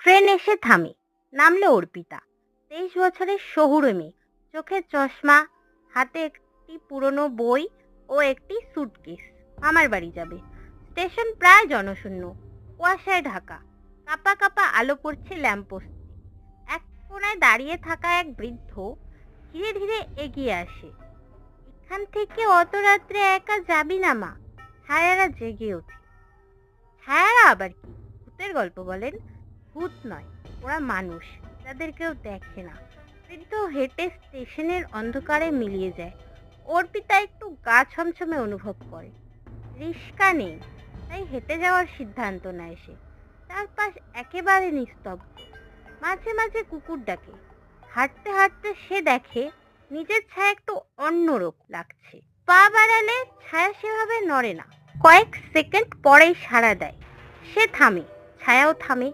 Train এসে থামে। নামলো অর্পিতা। 23 বছরের শহুরে মেয়ে। চোখে চশমা, হাতে একটি পুরনো বই ও একটি সুটকেস। মামার বাড়ি যাবে। স্টেশন প্রায় জনশূন্য, কুয়াশায় ঢাকা। কাপা কাপা আলো পড়ছে ল্যাম্পপোস্টে। এক কোনায় দাঁড়িয়ে থাকা এক বৃদ্ধ ধীরে ধীরে এগিয়ে আসে। এখান থেকে অত রাত্রে একা যাবি না মা। ছায়ারা জেগে ওঠে। ছায়ারা আবার কি? ভূতের গল্প বলেন? ভূত নয়, ওরা মানুষ, যাদের কেউ দেখে না। বৃদ্ধ হেঁটে স্টেশনের অন্ধকারে মিলিয়ে যায়। অর্পিতা একটু গা ছমছমে অনুভব করে। রিস্কা নেই, তাই হেঁটে যাওয়ার সিদ্ধান্ত নেয় সে। চারপাশ একেবারে নিস্তব্ধ। মাঝে মাঝে কুকুর ডাকে। হাঁটতে হাঁটতে সে দেখে নিজের ছায়া একটু অন্যরকম লাগছে। পা বাড়ালে ছায়া সেভাবে নড়ে না। কয়েক সেকেন্ড পরেই সাড়া দেয়। সে থামে, ছায়াও থামে।